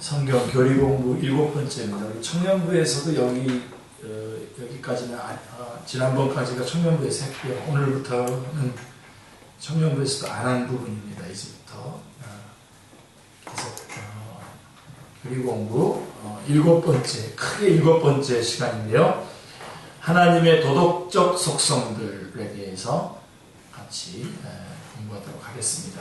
성경 교리 공부 7번째입니다. 우리 청년부에서도 여기까지는 지난번까지가 청년부에서 했고요. 오늘부터는 청년부에서도 안 한 부분입니다. 이제부터 계속 교리 공부 7번째, 크게 7번째 시간인데요. 하나님의 도덕적 속성들에 대해서 같이 공부하도록 하겠습니다.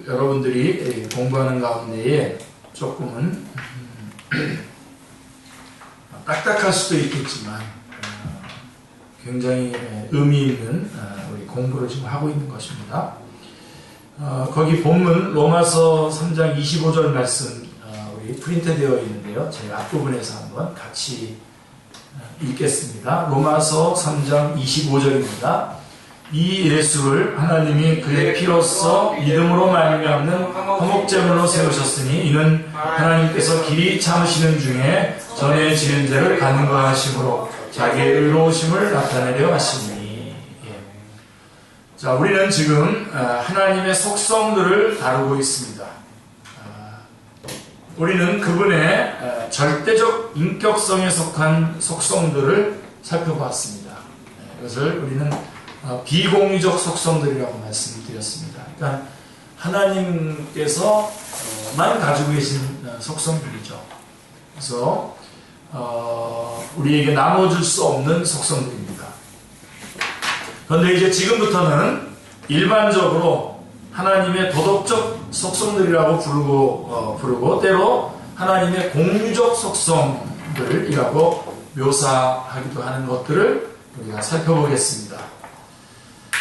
여러분들이 공부하는 가운데에 조금은 딱딱할 수도 있겠지만 굉장히 의미 있는 우리 공부를 지금 하고 있는 것입니다. 거기 본문 로마서 3장 25절 말씀 우리 프린트되어 있는데요. 제 앞부분에서 한번 같이 읽겠습니다. 로마서 3장 25절입니다. 이 예수를 하나님이 그의 피로써 믿음으로 말미암는 화목제물로 세우셨으니 이는 하나님께서 길이 참으시는 중에 전에 지은 죄를 간과하심으로 자기의 의로우심을 나타내려 하시니. 자, 우리는 지금 하나님의 속성들을 다루고 있습니다. 우리는 그분의 절대적 인격성에 속한 속성들을 살펴보았습니다. 이것을 우리는 비공유적 속성들이라고 말씀드렸습니다. 그러니까 하나님께서만 가지고 계신 속성들이죠. 그래서 우리에게 나눠줄 수 없는 속성들입니다. 그런데 이제 지금부터는 일반적으로 하나님의 도덕적 속성들이라고 부르고 때로 하나님의 공유적 속성들이라고 묘사하기도 하는 것들을 우리가 살펴보겠습니다.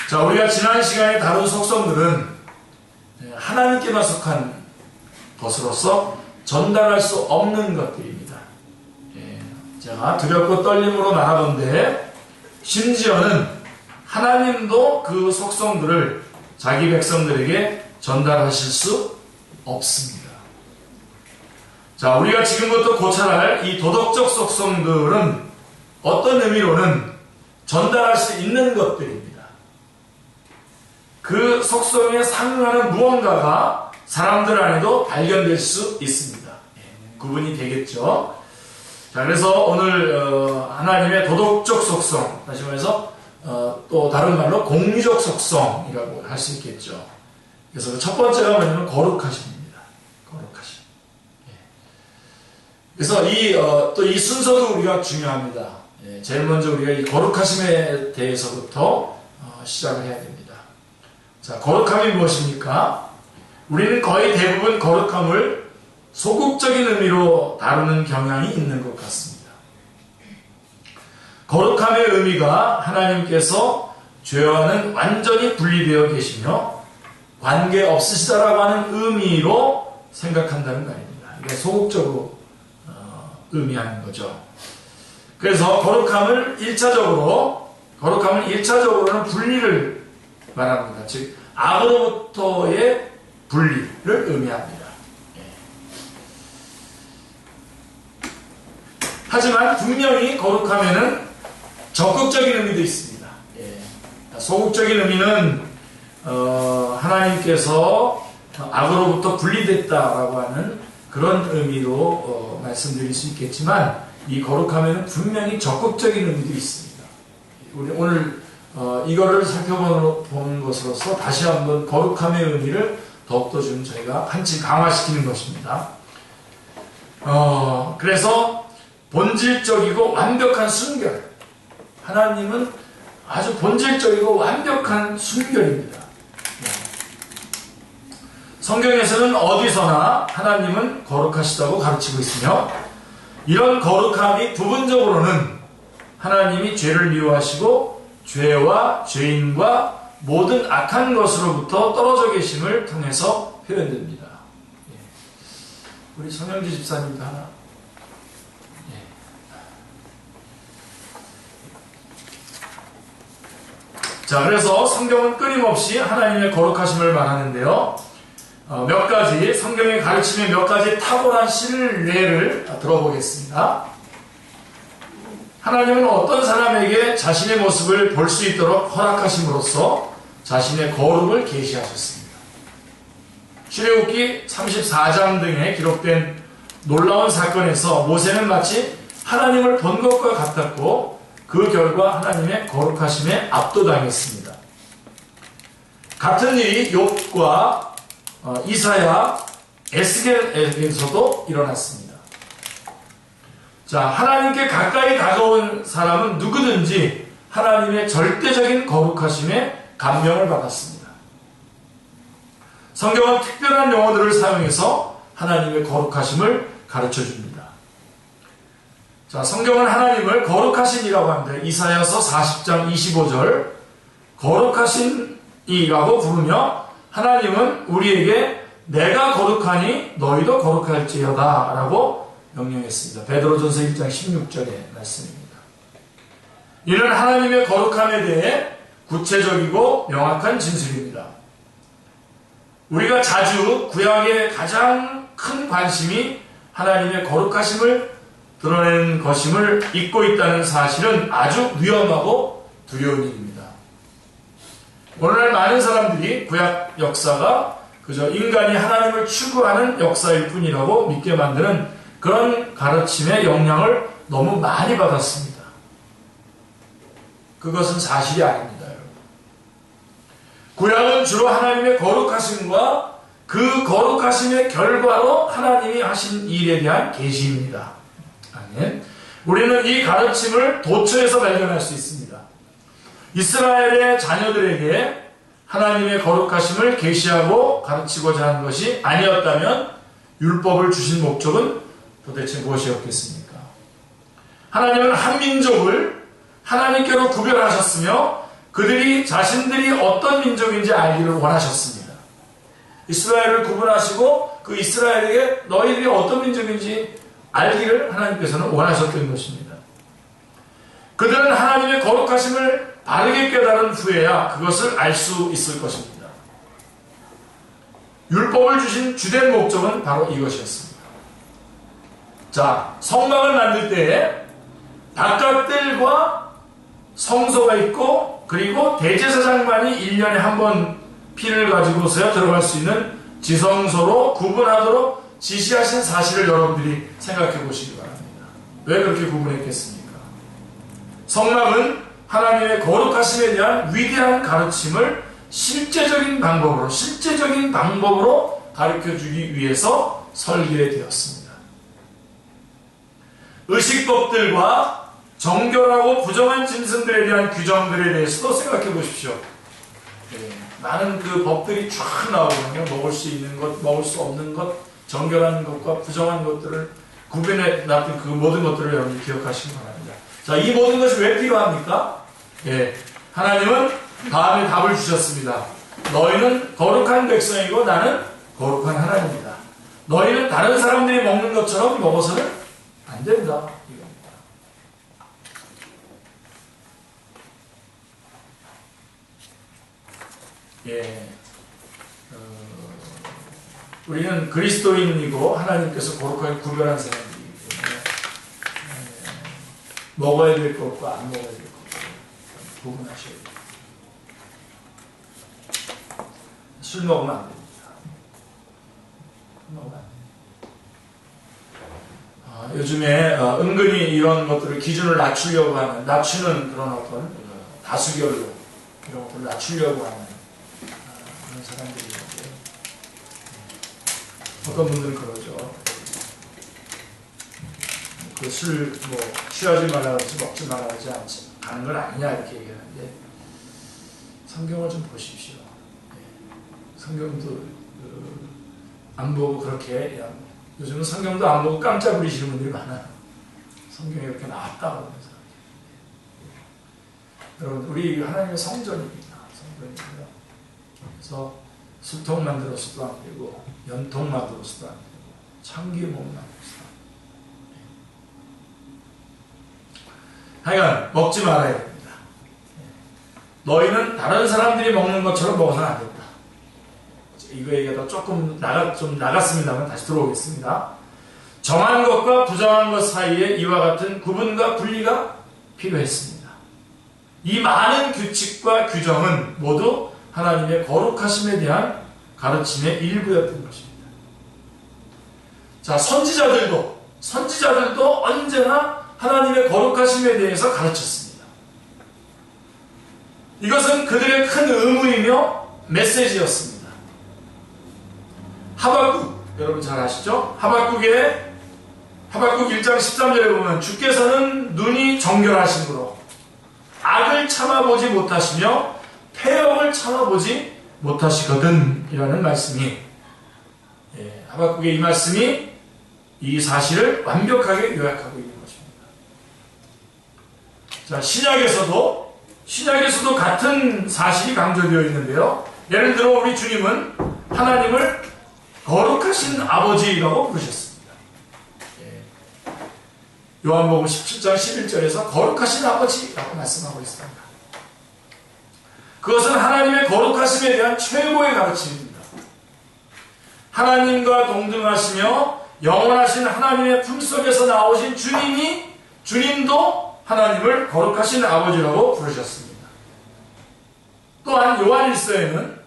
자, 우리가 지난 시간에 다룬 속성들은 하나님께만 속한 것으로서 전달할 수 없는 것들입니다. 제가 두렵고 떨림으로 말하던데 심지어는 하나님도 그 속성들을 자기 백성들에게 전달하실 수 없습니다. 자, 우리가 지금부터 고찰할 이 도덕적 속성들은 어떤 의미로는 전달할 수 있는 것들입니다. 그 속성에 상응하는 무언가가 사람들 안에도 발견될 수 있습니다. 구분이 되겠죠. 자, 그래서 오늘 하나님의 도덕적 속성, 다시 말해서 또 다른 말로 공유적 속성이라고 할 수 있겠죠. 그래서 첫 번째가 뭐냐면 거룩하심입니다. 거룩하심. 그래서 또 이 순서도 우리가 중요합니다. 제일 먼저 우리가 이 거룩하심에 대해서부터 시작을 해야 됩니다. 자, 거룩함이 무엇입니까? 우리는 거의 대부분 거룩함을 소극적인 의미로 다루는 경향이 있는 것 같습니다. 거룩함의 의미가 하나님께서 죄와는 완전히 분리되어 계시며 관계없으시다라고 하는 의미로 생각한다는 말입니다. 이게 소극적으로 의미하는 거죠. 그래서 거룩함을 1차적으로는 분리를 말합니다. 즉 악으로부터의 분리를 의미합니다. 하지만 분명히 거룩함에는 적극적인 의미도 있습니다. 소극적인 의미는 하나님께서 악으로부터 분리됐다라고 하는 그런 의미로 말씀드릴 수 있겠지만 이 거룩함에는 분명히 적극적인 의미도 있습니다. 우리 오늘 이거를 살펴보는 것으로서 다시 한번 거룩함의 의미를 더욱더 좀 저희가 한층 강화시키는 것입니다. 그래서 본질적이고 완벽한 순결. 하나님은 아주 본질적이고 완벽한 순결입니다. 성경에서는 어디서나 하나님은 거룩하시다고 가르치고 있으며 이런 거룩함이 부분적으로는 하나님이 죄를 미워하시고 죄와 죄인과 모든 악한 것으로부터 떨어져 계심을 통해서 표현됩니다. 우리 성영지 집사님도 하나. 자, 그래서 성경은 끊임없이 하나님의 거룩하심을 말하는데요. 성경의 가르침의 몇 가지 탁월한 신뢰를 들어보겠습니다. 하나님은 어떤 사람에게 자신의 모습을 볼 수 있도록 허락하심으로써 자신의 거룩을 계시하셨습니다. 출애굽기 34장 등에 기록된 놀라운 사건에서 모세는 마치 하나님을 본 것과 같았고 그 결과 하나님의 거룩하심에 압도당했습니다. 같은 일이 욥과 이사야, 에스겔에게서도 일어났습니다. 자, 하나님께 가까이 다가온 사람은 누구든지 하나님의 절대적인 거룩하심에 감명을 받았습니다. 성경은 특별한 용어들을 사용해서 하나님의 거룩하심을 가르쳐 줍니다. 자, 성경은 하나님을 거룩하신이라고 하는데 이사야서 40장 25절 거룩하신이라고 부르며 하나님은 우리에게 내가 거룩하니 너희도 거룩할지어다 라고 명령했습니다. 베드로전서 1장 16절의 말씀입니다. 이는 하나님의 거룩함에 대해 구체적이고 명확한 진술입니다. 우리가 자주 구약의 가장 큰 관심이 하나님의 거룩하심을 드러내는 것임을 잊고 있다는 사실은 아주 위험하고 두려운 일입니다. 오늘날 많은 사람들이 구약 역사가 그저 인간이 하나님을 추구하는 역사일 뿐이라고 믿게 만드는 그런 가르침의 영향을 너무 많이 받았습니다. 그것은 사실이 아닙니다, 여러분. 구약은 주로 하나님의 거룩하심과 그 거룩하심의 결과로 하나님이 하신 일에 대한 계시입니다. 아멘. 우리는 이 가르침을 도처에서 발견할 수 있습니다. 이스라엘의 자녀들에게 하나님의 거룩하심을 계시하고 가르치고자 하는 것이 아니었다면 율법을 주신 목적은 도대체 무엇이었겠습니까? 하나님은 한 민족을 하나님께로 구별하셨으며 그들이 자신들이 어떤 민족인지 알기를 원하셨습니다. 이스라엘을 구분하시고 그 이스라엘에게 너희들이 어떤 민족인지 알기를 하나님께서는 원하셨던 것입니다. 그들은 하나님의 거룩하심을 바르게 깨달은 후에야 그것을 알 수 있을 것입니다. 율법을 주신 주된 목적은 바로 이것이었습니다. 자, 성막을 만들 때에 바깥들과 성소가 있고 그리고 대제사장만이 1년에 한 번 피를 가지고서야 들어갈 수 있는 지성소로 구분하도록 지시하신 사실을 여러분들이 생각해 보시기 바랍니다. 왜 그렇게 구분했겠습니까? 성막은 하나님의 거룩하심에 대한 위대한 가르침을 실제적인 방법으로 가르쳐주기 위해서 설계되었습니다. 의식법들과 정결하고 부정한 짐승들에 대한 규정들에 대해서도 생각해 보십시오. 많은 그 법들이 쫙 나오거든요. 먹을 수 있는 것, 먹을 수 없는 것, 정결한 것과 부정한 것들을 구분해 놨던 그 모든 것들을 여러분이 기억하시기 바랍니다. 자, 이 모든 것이 왜 필요합니까? 하나님은 다음에 답을 주셨습니다. 너희는 거룩한 백성이고 나는 거룩한 하나님이다. 너희는 다른 사람들이 먹는 것처럼 먹어서는 안 된다. 이겁니다. 우리는 그리스도인이고 하나님께서 거룩하게 구별한 사람들이기 때문에 먹어야 될 것과 안 먹어야 될 것과 구분하셔야 됩니다. 술 먹으면 안 됩니다. 술 먹으면 안 됩니다. 요즘에 은근히 이런 것들을 기준을 낮추는 그런 어떤 다수결로 이런 것들을 낮추려고 하는 그런 사람들이 있는데 어떤 분들은 그러죠. 그 술 취하지 말라 그러지 먹지 말라 그러지 않지 가는 건 아니냐 이렇게 얘기하는데 성경을 좀 보십시오. 성경도 안 보고 그렇게 요즘은 성경도 안 보고 깜짝 부리시는 분들이 많아요. 성경에 이렇게 나왔다 그러면서. 여러분 우리 하나님의 성전입니다. 성전이고요. 그래서 수통 만들어서도 안 되고 연통 만들어서도 안 되고 참기름 만들어서도 안 되고 하여간 먹지 말아야 됩니다. 너희는 다른 사람들이 먹는 것처럼 먹어서는 안 된다. 이거 얘기가 조금 나갔습니다만 다시 들어오겠습니다. 정한 것과 부정한 것 사이에 이와 같은 구분과 분리가 필요했습니다. 이 많은 규칙과 규정은 모두 하나님의 거룩하심에 대한 가르침의 일부였던 것입니다. 자, 선지자들도 언제나 하나님의 거룩하심에 대해서 가르쳤습니다. 이것은 그들의 큰 의무이며 메시지였습니다. 하박국, 여러분 잘 아시죠? 하박국 1장 13절에 보면 주께서는 눈이 정결하심으로 악을 참아보지 못하시며 패역을 참아보지 못하시거든 이라는 말씀이, 하박국의 이 말씀이 이 사실을 완벽하게 요약하고 있는 것입니다. 자, 신약에서도 같은 사실이 강조되어 있는데요. 예를 들어 우리 주님은 하나님을 거룩하신 아버지라고 부르셨습니다. 요한복음 17장 11절에서 거룩하신 아버지라고 말씀하고 있습니다. 그것은 하나님의 거룩하심에 대한 최고의 가르침입니다. 하나님과 동등하시며 영원하신 하나님의 품속에서 나오신 주님도 하나님을 거룩하신 아버지라고 부르셨습니다. 또한 요한일서에는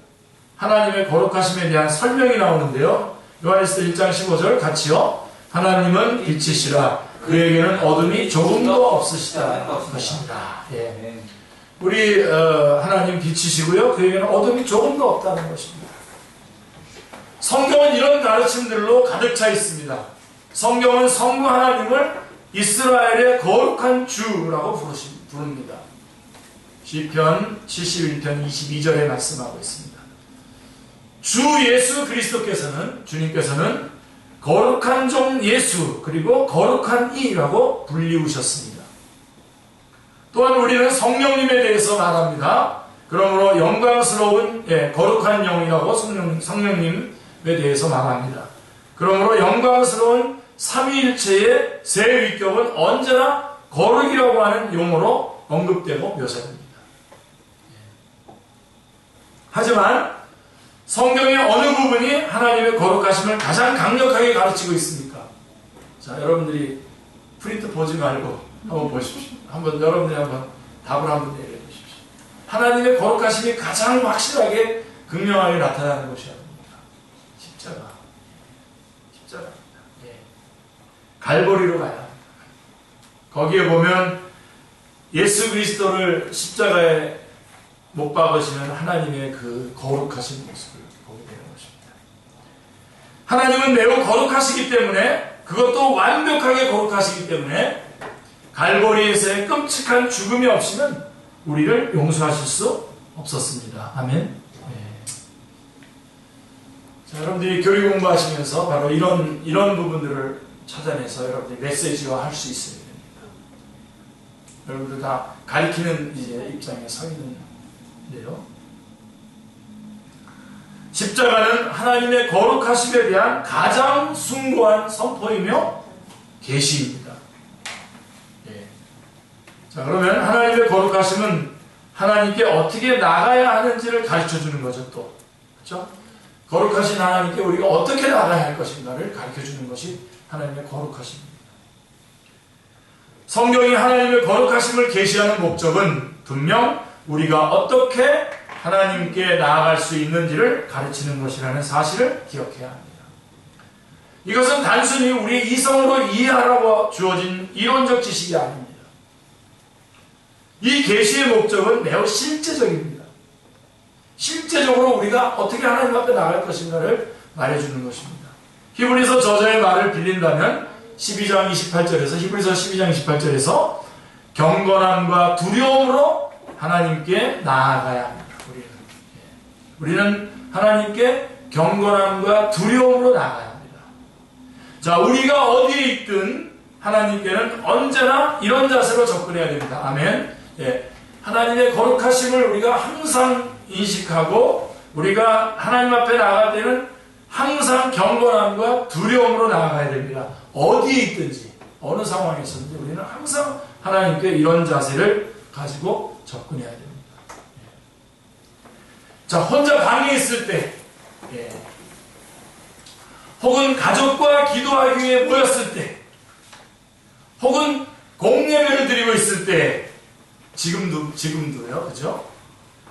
하나님의 거룩하심에 대한 설명이 나오는데요. 요한일서 1장 15절 같이요. 하나님은 빛이시라 그에게는 어둠이 조금도 없으시다는 것입니다. 예. 우리 하나님 빛이시고요. 그에게는 어둠이 조금도 없다는 것입니다. 성경은 이런 가르침들로 가득 차 있습니다. 성경은 성부 하나님을 이스라엘의 거룩한 주라고 부릅니다. 시편 71편 22절에 말씀하고 있습니다. 주 예수 그리스도께서는, 주님께서는 거룩한 종 예수 그리고 거룩한 이라고 불리우셨습니다. 또한 우리는 성령님에 대해서 말합니다. 그러므로 영광스러운 거룩한 영이라고 성령님에 대해서 말합니다. 그러므로 영광스러운 삼위일체의 세 위격은 언제나 거룩이라고 하는 용어로 언급되고 묘사됩니다. 하지만 성경의 어느 부분이 하나님의 거룩하심을 가장 강력하게 가르치고 있습니까? 자, 여러분들이 프린트 보지 말고 한번 보십시오. 여러분들이 한번 답을 한번 내려주십시오. 하나님의 거룩하심이 가장 확실하게 극명하게 나타나는 것이 아닙니까? 십자가입니다. 갈보리로 가야 합니다. 거기에 보면 예수 그리스도를 십자가에 못 박으시는 하나님의 그 거룩하신 모습을 보게 되는 것입니다. 하나님은 매우 거룩하시기 때문에, 그것도 완벽하게 거룩하시기 때문에 갈보리에서의 끔찍한 죽음이 없이는 우리를 용서하실 수 없었습니다. 아멘. 자, 여러분들이 교육 공부하시면서 바로 이런 부분들을 찾아내서 여러분들이 메시지화 할 수 있어야 됩니다. 여러분들 다 가리키는 입장에 서 있는데요. 십자가는 하나님의 거룩하심에 대한 가장 숭고한 선포이며 계시입니다. 자, 그러면 하나님의 거룩하심은 하나님께 어떻게 나가야 하는지를 가르쳐주는 거죠, 또. 그렇죠? 거룩하신 하나님께 우리가 어떻게 나가야 할 것인가를 가르쳐주는 것이 하나님의 거룩하심입니다. 성경이 하나님의 거룩하심을 계시하는 목적은 분명 우리가 어떻게 하나님께 나아갈 수 있는지를 가르치는 것이라는 사실을 기억해야 합니다. 이것은 단순히 우리의 이성으로 이해하라고 주어진 이론적 지식이 아닙니다. 이 계시의 목적은 매우 실제적입니다. 실제적으로 우리가 어떻게 하나님 앞에 나갈 것인가를 말해주는 것입니다. 히브리서 저자의 말을 빌린다면 12장 28절에서 히브리서 12장 28절에서 경건함과 두려움으로 하나님께 나아가야 합니다. 우리는 하나님께 경건함과 두려움으로 나아가야 합니다. 자, 우리가 어디에 있든 하나님께는 언제나 이런 자세로 접근해야 됩니다. 아멘. 하나님의 거룩하심을 우리가 항상 인식하고 우리가 하나님 앞에 나아갈 때는 항상 경건함과 두려움으로 나아가야 됩니다. 어디에 있든지 어느 상황에서든지 우리는 항상 하나님께 이런 자세를 가지고 접근해야 됩니다. 자, 혼자 방에 있을 때, 혹은 가족과 기도하기 위해 모였을 때, 혹은 공예배를 드리고 있을 때, 지금도요, 그죠?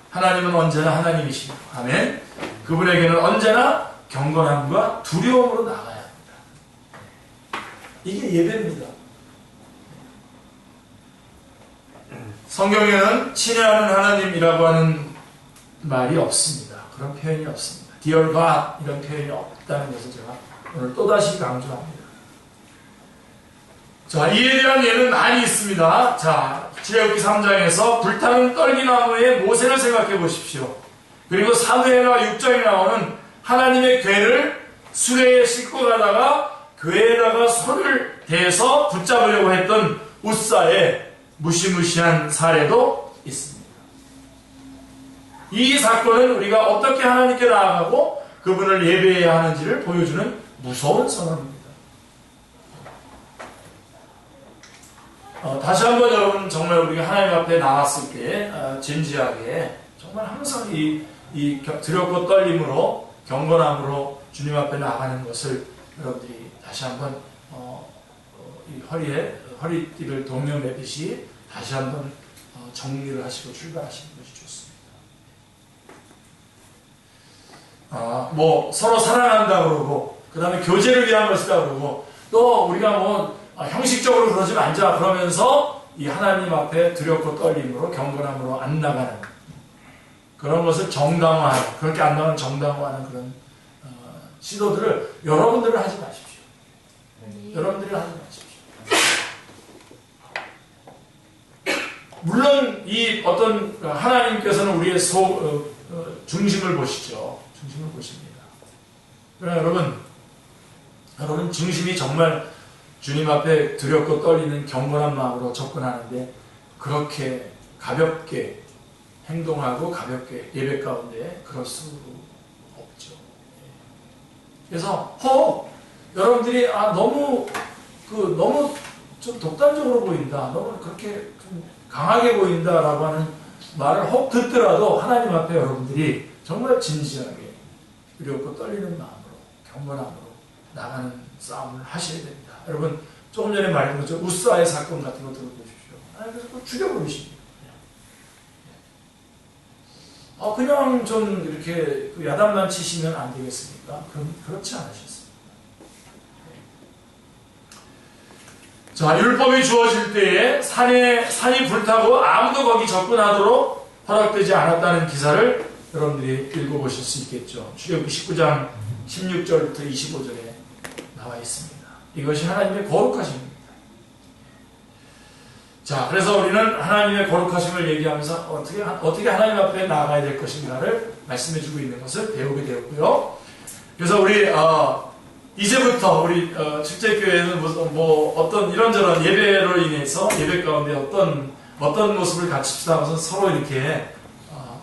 하나님은 언제나 하나님이십니다. 아멘. 그분에게는 언제나 경건함과 두려움으로 나가야 합니다. 이게 예배입니다. 성경에는 친애하는 하나님이라고 하는 말이 없습니다. 그런 표현이 없습니다. Dear God 이런 표현이 없다는 것을 제가 오늘 또다시 강조합니다. 자, 이에 대한 예는 많이 있습니다. 자, 출애굽기 3장에서 불타는 떨기나무의 모세를 생각해 보십시오. 그리고 사무엘하 6장에 나오는 하나님의 궤를 수레에 싣고 가다가 궤에다가 손을 대서 붙잡으려고 했던 웃사의 무시무시한 사례도 있습니다. 이 사건은 우리가 어떻게 하나님께 나아가고 그분을 예배해야 하는지를 보여주는 무서운 선언입니다. 다시 한번 여러분 정말 우리가 하나님 앞에 나왔을 때 진지하게 정말 항상 이 두렵고 떨림으로 경건함으로 주님 앞에 나가는 것을 여러분들이 다시 한번 이 허리띠를 동여매듯이 다시 한번 정리를 하시고 출발하시는 것이 좋습니다. 뭐 서로 사랑한다 그러고 그 다음에 교제를 위한 것이다 그러고 또 우리가 뭐 형식적으로 그러지 말자 그러면서 이 하나님 앞에 두렵고 떨림으로 경건함으로 안 나가는 그런 것을 정당화하는 그렇게 안 나가는 정당화하는 그런 시도들을 여러분들은 하지 마십시오. 여러분들이 하지 마십시오. 물론 이 어떤 하나님께서는 우리의 중심을 보시죠. 중심을 보십니다. 그러나 여러분 중심이 정말 주님 앞에 두렵고 떨리는 경건한 마음으로 접근하는데 그렇게 가볍게 행동하고 가볍게 예배 가운데 그럴 수 없죠. 그래서 여러분들이 너무 좀 독단적으로 보인다. 너무 그렇게 좀 강하게 보인다라고 하는 말을 혹 듣더라도 하나님 앞에 여러분들이 정말 진지하게 두렵고 떨리는 마음으로 경건함으로 나가는 싸움을 하셔야 됩니다. 여러분 조금 전에 말했던 것처럼 우스아의 사건 같은 거 들어보십시오. 그래서 또 죽여버리십니다. 그냥 좀 이렇게 야단만 치시면 안 되겠습니까? 그렇지 않으셨습니다. 자, 율법이 주어질 때에 산이 불타고 아무도 거기 접근하도록 허락되지 않았다는 기사를 여러분들이 읽어보실 수 있겠죠. 출애굽기 19장 16절부터 25절에 나와 있습니다. 이것이 하나님의 거룩하심입니다. 자, 그래서 우리는 하나님의 거룩하심을 얘기하면서 어떻게 하나님 앞에 나아가야 될 것인가를 말씀해주고 있는 것을 배우게 되었고요. 그래서 우리 이제부터 우리 축제교회는 뭐 어떤 이런저런 예배로 인해서 예배 가운데 어떤 모습을 갖춥시다 하면서 서로 이렇게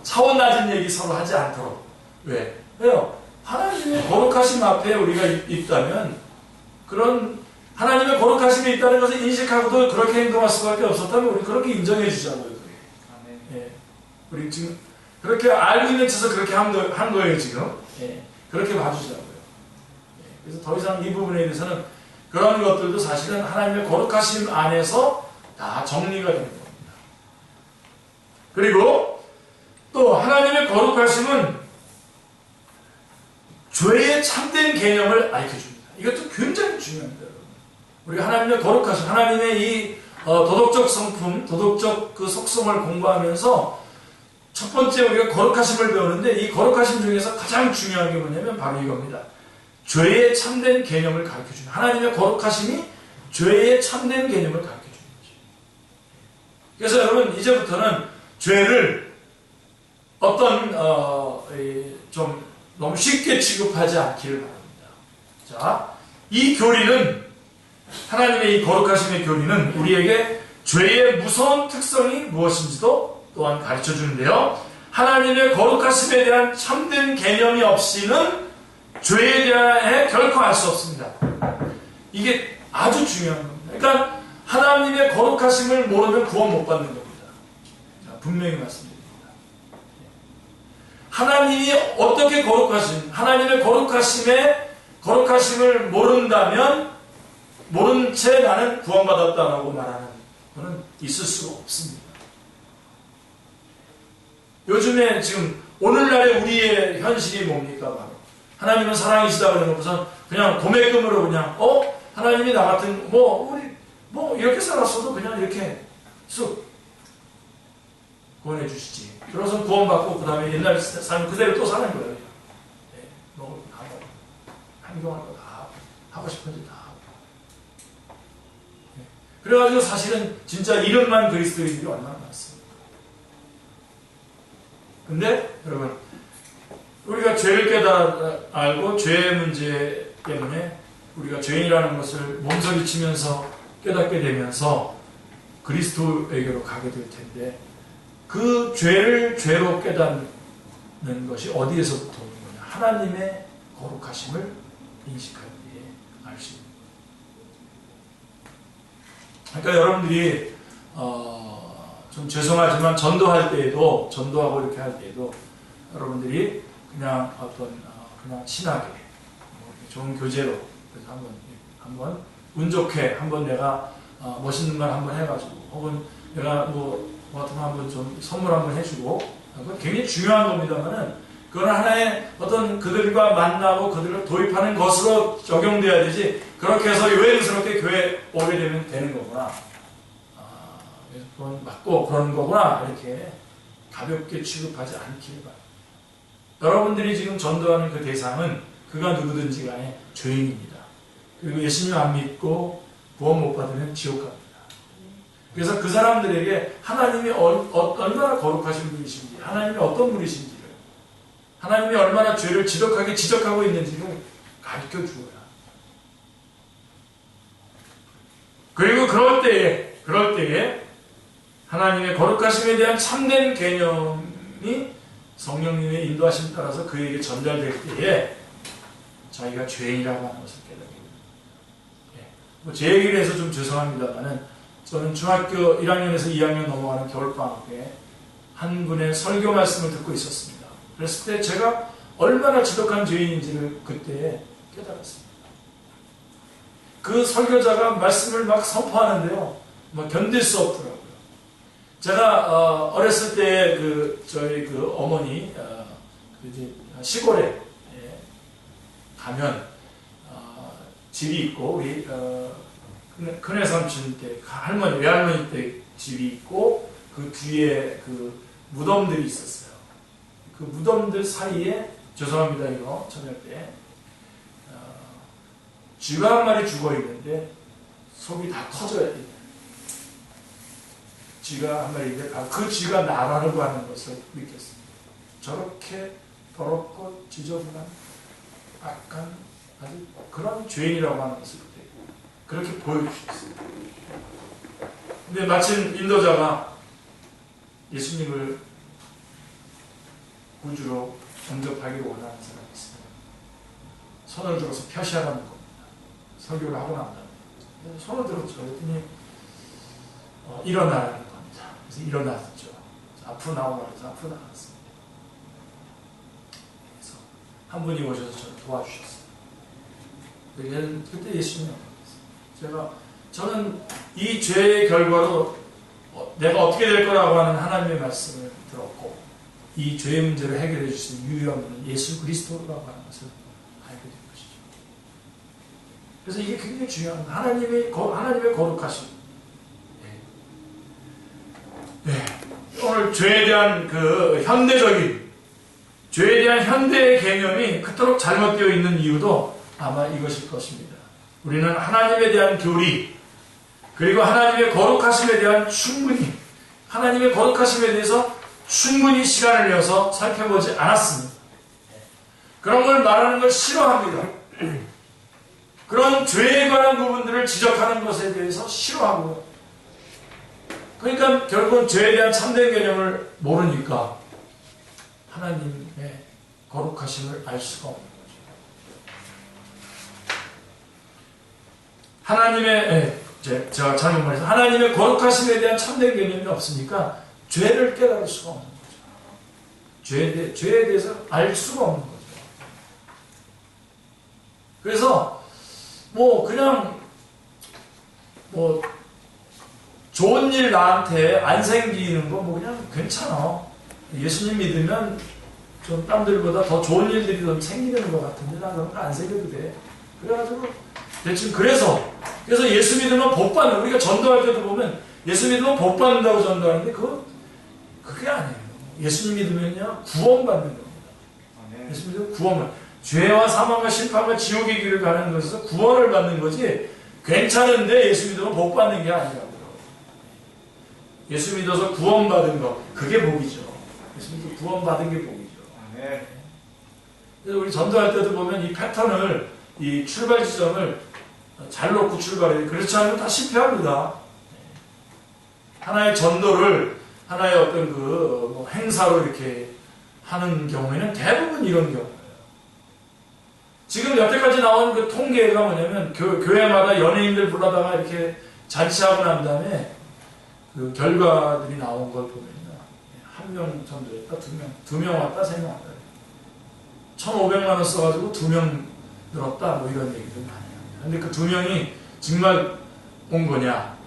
차원 낮은 얘기 서로 하지 않도록. 왜요? 하나님의 거룩하심 앞에 우리가 있다면 그런 하나님의 거룩하심이 있다는 것을 인식하고도 그렇게 행동할 수밖에 없었다면 우리 그렇게 인정해 주자고요. 예. 우리 지금 그렇게 알고 있는 척서 그렇게 한 거예요 지금. 예. 그렇게 봐주자고요. 예. 그래서 더 이상 이 부분에 대해서는 그런 것들도 사실은 하나님의 거룩하심 안에서 다 정리가 되는 겁니다. 그리고 또 하나님의 거룩하심은 죄의 참된 개념을 알려줍니다. 이것도 굉장히 중요합니다. 여러분. 우리가 하나님의 거룩하심, 하나님의 이 도덕적 성품, 도덕적 그 속성을 공부하면서 첫 번째 우리가 거룩하심을 배우는데 이 거룩하심 중에서 가장 중요한 게 뭐냐면 바로 이겁니다. 죄의 참된 개념을 가르쳐주는 하나님의 거룩하심이 죄의 참된 개념을 가르쳐주는 거죠. 그래서 여러분 이제부터는 죄를 어떤 좀 너무 쉽게 취급하지 않기를 바랍니다. 자, 이 교리는 하나님의 이 거룩하심의 교리는 우리에게 죄의 무서운 특성이 무엇인지도 또한 가르쳐 주는데요. 하나님의 거룩하심에 대한 참된 개념이 없이는 죄에 대해 결코 알 수 없습니다. 이게 아주 중요한 겁니다. 그러니까 하나님의 거룩하심을 모르면 구원 못 받는 겁니다. 자, 분명히 말씀드립니다. 하나님이 어떻게 하나님의 거룩하심을 모른다면 모른 채 나는 구원받았다라고 말하는 것은 있을 수가 없습니다. 요즘에 지금 오늘날의 우리의 현실이 뭡니까? 바로 하나님은 사랑이시다 그러는 것은 그냥 도매금으로 그냥 하나님이 나 같은 우리 이렇게 살았어도 그냥 이렇게 쑥 구원해 주시지. 그래서 구원받고 그 다음에 옛날 삶 그대로 또 사는 거예요. 네, 뭐 한경할 거 다 하고 싶은지 다 하고. 네. 그래가지고 사실은 진짜 이름만 그리스도인들이 얼마나 많습니까? 근데 여러분 우리가 죄를 깨달아 알고 죄의 문제 때문에 우리가 죄인이라는 것을 몸서리치면서 깨닫게 되면서 그리스도에게로 가게 될 텐데 그 죄를 죄로 깨닫는 것이 어디에서부터 오는 거냐? 하나님의 거룩하심을 인식할 때에 알 수 있는 거예요. 그러니까 여러분들이 좀 죄송하지만 전도하고 이렇게 할 때에도 여러분들이 그냥 그냥 친하게 좋은 교제로 그래서 한번 운 좋게 한번 내가 멋있는 말 한번 해가지고 혹은 내가 같으면 한번 좀 선물 한번 해주고 그건 굉장히 중요한 겁니다만은 그건 하나의 어떤 그들과 만나고 그들을 도입하는 것으로 적용돼야 되지 그렇게 해서 요행스럽게 교회에 오게 되면 되는 거구나. 그건 맞고 그런 거구나 이렇게 가볍게 취급하지 않기를 바랍니다. 여러분들이 지금 전도하는 그 대상은 그가 누구든지 간에 죄인입니다. 그리고 예수님 안 믿고 구원 못 받으면 지옥 갑니다. 그래서 그 사람들에게 하나님이 얼마나 거룩하신 분이신지 하나님이 어떤 분이신지를 하나님이 얼마나 죄를 지독하게 지적하고 있는지를 가르쳐 주어야. 그리고 그럴 때에 하나님의 거룩하심에 대한 참된 개념이 성령님의 인도하심 따라서 그에게 전달될 때에 자기가 죄인이라고 하는 것을 깨닫게 됩니다. 제 얘기를 해서 좀 죄송합니다만은 저는 중학교 1학년에서 2학년 넘어가는 겨울방학에 한 분의 설교 말씀을 듣고 있었습니다. 그랬을 때 제가 얼마나 지독한 죄인인지를 그때 깨달았습니다. 그 설교자가 말씀을 막 선포하는데요. 견딜 수 없더라고요. 제가 어렸을 때 저희 어머니 이제 시골에 가면 집이 있고 우리 큰애 삼촌 때 할머니 외할머니 때 집이 있고 그 뒤에 그 무덤들이 있었어요. 그 무덤들 사이에 죄송합니다 이거 저녁 때 쥐가 한 마리 죽어 있는데 속이 다 터져야 돼요. 쥐가 한 마리인데 그 쥐가 나라고 하는 것을 느꼈습니다. 저렇게 더럽고 지저분한 약간 아주 그런 죄인이라고 하는 것을 그렇게 보여주셨습니다. 근데 마침 인도자가 예수님을 구주로 영접하기를 원하는 사람이 있습니다. 손을 들어서 표시하라는 겁니다. 설교를 하고 난 다음에 손을 들어서 그랬더니 일어나라는 겁니다. 그래서 일어났죠. 앞으로 나오라고 해서 앞으로 나갔습니다. 그래서 한 분이 오셔서 저를 도와주셨어요. 그때 예수님이 저는 이 죄의 결과로 내가 어떻게 될 거라고 하는 하나님의 말씀을 들었고 이 죄의 문제를 해결해 주신 유일한 분은 예수 그리스도라고 하는 것을 알게 된 것이죠. 그래서 이게 굉장히 중요한 하나님의 거룩하심. 네. 오늘 죄에 대한 현대적인 죄에 대한 현대의 개념이 그토록 잘못되어 있는 이유도 아마 이것일 것입니다. 우리는 하나님에 대한 교리 그리고 하나님의 거룩하심에 대한 하나님의 거룩하심에 대해서 충분히 시간을 내어서 살펴보지 않았습니다. 그런 걸 말하는 걸 싫어합니다. 그런 죄에 관한 부분들을 지적하는 것에 대해서 싫어하고요. 그러니까 결국은 죄에 대한 참된 개념을 모르니까 하나님의 거룩하심을 알 수가 없는 거죠. 제가 잘못 말해서 하나님의 거룩하심에 대한 참된 개념이 없으니까 죄를 깨달을 수가 없는 거죠. 죄에 대해서 알 수가 없는 거죠. 그래서 그냥 좋은 일 나한테 안 생기는 거 그냥 괜찮아. 예수님 믿으면 좀 땀들보다 더 좋은 일들이 좀 생기는 것 같은데 나 그런 거 안 새겨도 돼. 그래가지고 대충 그래서 예수 믿으면 복 받는, 우리가 전도할 때도 보면 예수 믿으면 복 받는다고 전도하는데 그게 아니에요. 예수님 믿으면요 구원받는 겁니다. 예수 믿으면 구원을, 죄와 사망과 심판과 지옥의 길을 가는 것에서 구원을 받는 거지 괜찮은데 예수 믿으면 복 받는 게 아니라고요. 예수 믿어서 구원받은 거, 그게 복이죠. 예수 믿어서 구원받은 게 복이죠. 그래서 우리 전도할 때도 보면 이 패턴을, 이 출발 지점을 잘 놓고 출발해요. 그렇지 않으면 다 실패합니다. 하나의 전도를 하나의 어떤 뭐 행사로 이렇게 하는 경우에는 대부분 이런 경우예요. 지금 여태까지 나온 그 통계가 뭐냐면 교회마다 연예인들 불러다가 이렇게 잔치하고 난 다음에 그 결과들이 나온 걸 보면요. 한 명 전도했다, 두 명 왔다, 3명 왔다. 1,500만 원 써가지고 2명 늘었다, 뭐 이런 얘기들 많이 합니다. 근데 그 2명이 정말 온 거냐?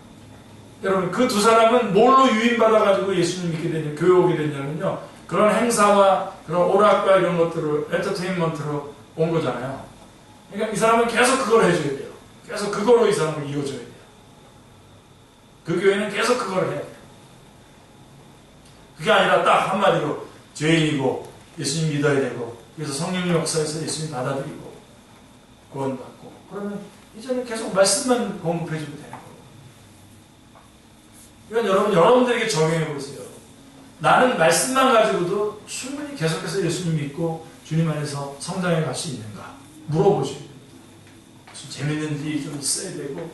여러분, 그 2사람은 뭘로 유인받아가지고 예수님 믿게 되냐, 교회 오게 됐냐면요. 그런 행사와 그런 오락과 이런 것들을 엔터테인먼트로 온 거잖아요. 그러니까 이 사람은 계속 그걸 해줘야 돼요. 계속 그거로 이 사람을 이어줘야 돼요. 그 교회는 계속 그걸 해야 돼요. 그게 아니라 딱 한마디로 죄인이고 예수님 믿어야 되고, 그래서 성령님 역사에서 예수님 받아들이고 구원받고, 그러면 이제는 계속 말씀만 공급해주면 되는 거예요. 그러니까 여러분들에게 적용해 보세요. 나는 말씀만 가지고도 충분히 계속해서 예수님 믿고 주님 안에서 성장해 갈 수 있는가? 물어보셔야 됩니다. 재밌는 일이 좀 있어야 되고,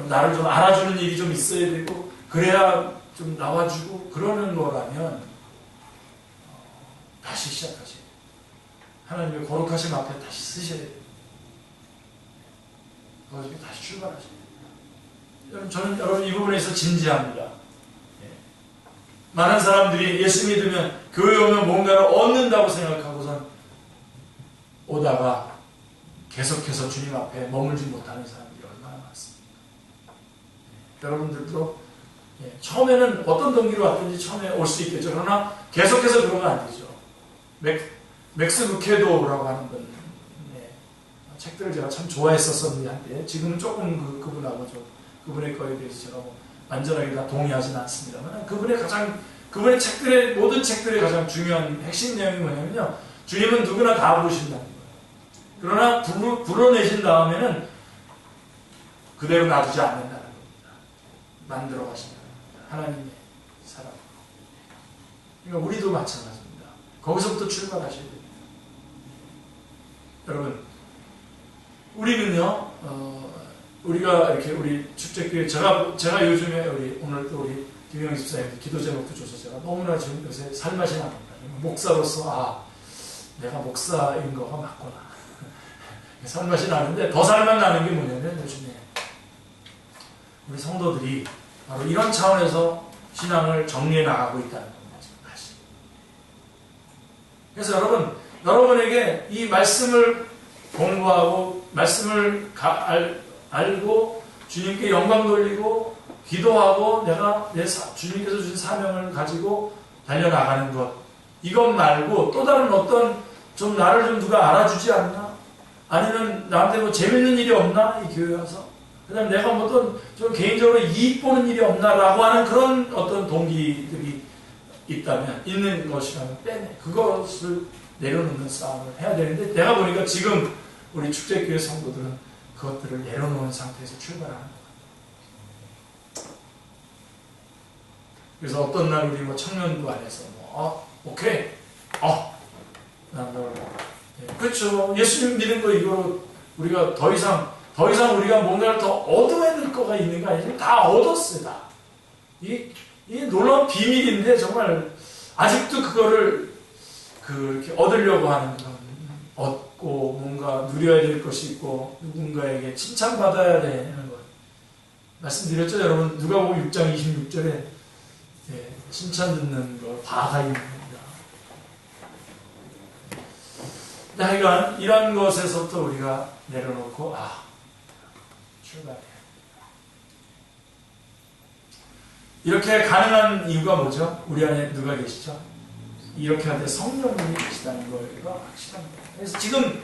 나를 좀 알아주는 일이 좀 있어야 되고, 그래야 좀 나와주고, 그러는 거라면 다시 시작하셔야 돼요. 하나님의 거룩하신 앞에 다시 쓰셔야 돼요. 거기서 다시 출발하셔야 돼요. 저는 여러분 이 부분에서 진지합니다. 많은 사람들이 예수 믿으면, 교회 오면 뭔가를 얻는다고 생각하고선 오다가 계속해서 주님 앞에 머물지 못하는 사람들이 얼마나 많습니까? 여러분들도 처음에는 어떤 동기로 왔든지 처음에 올 수 있겠죠. 그러나 계속해서 그러면 안 되죠. 맥스 루케도라고 하는 분, 책들을 제가 참 좋아했었는데 지금은 조금 그분하고 그분의 거에 대해서 제가 뭐 완전하게 다 동의하지는 않습니다만, 그분의 책들의, 모든 책들의 가장 중요한 핵심 내용이 뭐냐면요, 주님은 누구나 다 부르신다는 거예요. 그러나 불러내신 다음에는 그대로 놔두지 않는다는 겁니다. 만들어 가신다는 겁니다. 하나님의 사랑. 그러니까 우리도 마찬가지입니다. 거기서부터 출발하셔야 됩니다. 여러분, 우리는요, 우리가 이렇게 우리 축제교회, 제가 요즘에 오늘 또 우리 김영희 집사님 기도 제목도 줘서 제가 너무나 지금 요새 살맛이 납니다. 목사로서, 내가 목사인 거가 맞구나. 살맛이 나는데, 더 살맛 나는 게 뭐냐면 요즘에 우리 성도들이 바로 이런 차원에서 신앙을 정리해 나가고 있다는 겁니다. 지금 다시. 그래서 여러분에게 이 말씀을 공부하고 말씀을 알고 주님께 영광 돌리고 기도하고 내가 주님께서 주신 사명을 가지고 달려나가는 것, 이것 말고 또 다른 어떤 좀 나를 좀 누가 알아주지 않나? 아니면 나한테 뭐 재밌는 일이 없나? 이 교회 와서. 그 다음에 내가 뭐 좀 개인적으로 이익 보는 일이 없나? 라고 하는 그런 어떤 동기들이 있는 것이라면 빼내. 그것을 내려놓는 싸움을 해야 되는데, 내가 보니까 지금 우리 축제교회 성도들은 그것들을 내려놓은 상태에서 출발하는 거예요. 그래서 어떤 날 우리 뭐 청년부 안에서 오케이. 그렇죠. 예수님 믿는 거 이거로 우리가 더 이상 우리가 뭔가를 더 얻어낼 거가 있는 거 아니죠? 다 얻었어요, 다. 이게 놀라운 비밀인데, 정말, 아직도 그거를, 이렇게 얻으려고 하는 건, 얻고, 뭔가 누려야 될 것이 있고, 누군가에게 칭찬받아야 되는 것. 말씀드렸죠, 여러분? 누가복음 6장 26절에, 칭찬 듣는 걸 바가 있는 겁니다. 하여간, 이런 것에서부터 우리가 내려놓고, 출발해요. 이렇게 가능한 이유가 뭐죠? 우리 안에 누가 계시죠? 이렇게 할 때 성령님이 계시다는 거가 확실합니다. 그래서 지금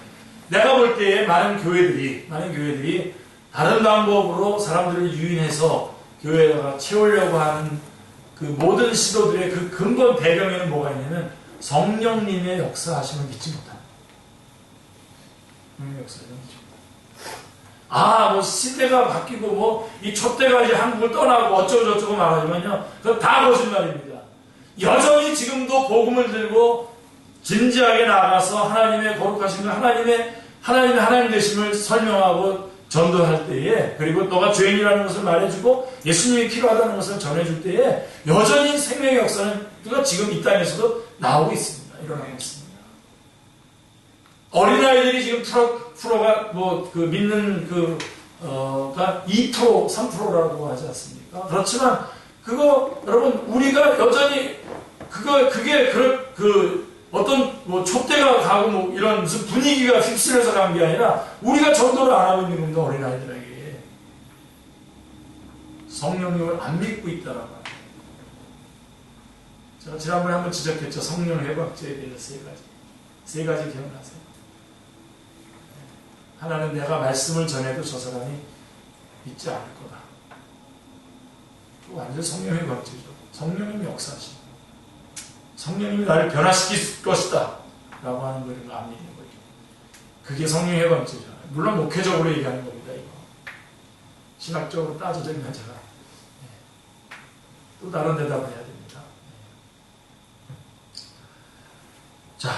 내가 볼 때에 많은 교회들이 다른 방법으로 사람들을 유인해서 교회에다가 채우려고 하는 그 모든 시도들의 그 근본 배경에는 뭐가 있냐면 성령님의 역사하심을 믿지 못합니다. 성령의 역사를 믿지 못합니다. 뭐 시대가 바뀌고 뭐 이 촛대가 이제 한국을 떠나고 어쩌고저쩌고 말하지만요, 그건 다 거짓말입니다. 여전히 지금도 복음을 들고 진지하게 나가서 하나님의 거룩하심을 하나님의 하나님 되심을 설명하고 전도할 때에, 그리고 너가 죄인이라는 것을 말해주고 예수님이 필요하다는 것을 전해줄 때에 여전히 생명의 역사는 지금 이 땅에서도 나오고 있습니다. 일어나고 있습니다. 어린아이들이 지금 프로가 믿는 가 2%, 3%라고 하지 않습니까? 그렇지만 그거 여러분, 우리가 여전히 그게 어떤 촛대가 가고 이런 무슨 분위기가 휩쓸려서 간 게 아니라 우리가 전도를 안 하고 있는 겁니다. 어린아이들에게 성령님을 안 믿고 있다라고 합니다. 제가 지난번에 한번 지적했죠. 성령 해박죄에 대해서 세 가지 기억나세요? 하나는 내가 말씀을 전해도 저 사람이 믿지 않을 거다. 완전 성령 해박죄죠. 성령님이 역사하시는, 성령님이 나를 변화시킬 것이다 라고 하는 걸 안 믿는 거죠. 그게 성령의 해방죄잖아요. 물론 목회적으로 얘기하는 겁니다. 이거 신학적으로 따져들면 제가 또 다른 대답을 해야 됩니다. 자,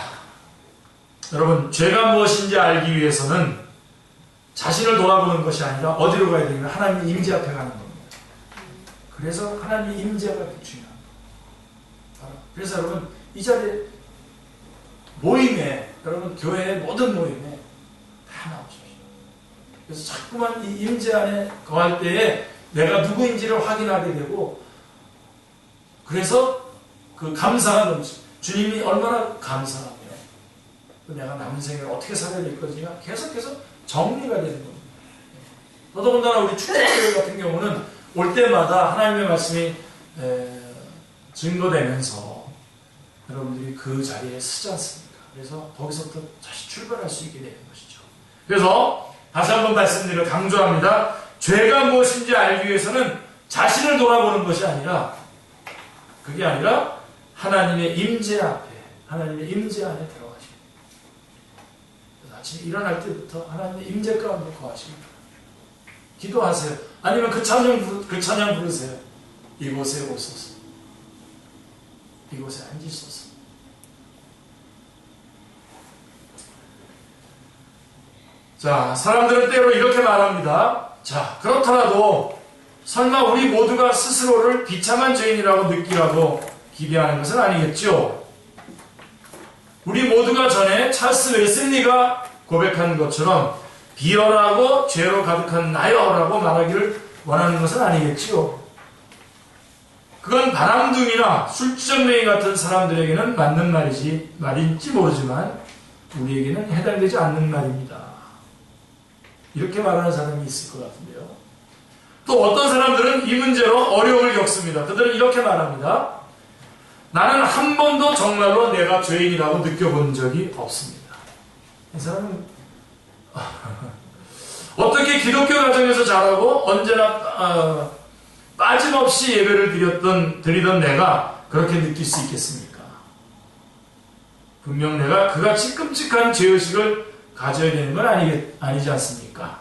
여러분, 죄가 무엇인지 알기 위해서는 자신을 돌아보는 것이 아니라 어디로 가야 되냐면 하나님 임재 앞에 가는 겁니다. 그래서 하나님의 임재가 중요합니다. 그래서 여러분, 이 자리에 모임에, 여러분 교회의 모든 모임에 다 나오십시오. 그래서 자꾸만 이 임재 안에 거할 때에 내가 누구인지를 확인하게 되고, 그래서 그 감사가 넘치고, 주님이 얼마나 감사하며 내가 남은 생을 어떻게 살아야 될 것인가 계속해서 정리가 되는 겁니다. 더더군다나 우리 축복교회 같은 경우는 올 때마다 하나님의 말씀이 증거되면서 여러분들이 그 자리에 서지 않습니까? 그래서 거기서부터 다시 출발할 수 있게 되는 것이죠. 그래서 다시 한번 말씀드려 강조합니다. 죄가 무엇인지 알기 위해서는 자신을 돌아보는 것이 아니라, 그게 아니라 하나님의 임재 앞에, 하나님의 임재 안에 들어가시고, 아침에 일어날 때부터 하나님의 임재 가운데 거하시고 기도하세요. 아니면 그 찬양 부르세요. 이곳에 오소서, 이곳에 앉으소서. 자, 사람들은 때로 이렇게 말합니다. 자, 그렇더라도 설마 우리 모두가 스스로를 비참한 죄인이라고 느끼라고 기대하는 것은 아니겠죠? 우리 모두가 전에 찰스 웨슬리가 고백한 것처럼 비열하고 죄로 가득한 나여라고 말하기를 원하는 것은 아니겠죠? 그건 바람둥이나 술주정뱅이 같은 사람들에게는 맞는 말인지 모르지만 우리에게는 해당되지 않는 말입니다. 이렇게 말하는 사람이 있을 것 같은데요. 또 어떤 사람들은 이 문제로 어려움을 겪습니다. 그들은 이렇게 말합니다. 나는 한 번도 정말로 내가 죄인이라고 느껴본 적이 없습니다. 이 사람은 어떻게 기독교 가정에서 자라고 언제나 빠짐없이 예배를 드리던 내가 그렇게 느낄 수 있겠습니까? 분명 내가 그같이 끔찍한 죄의식을 가져야 되는 건 아니지 않습니까?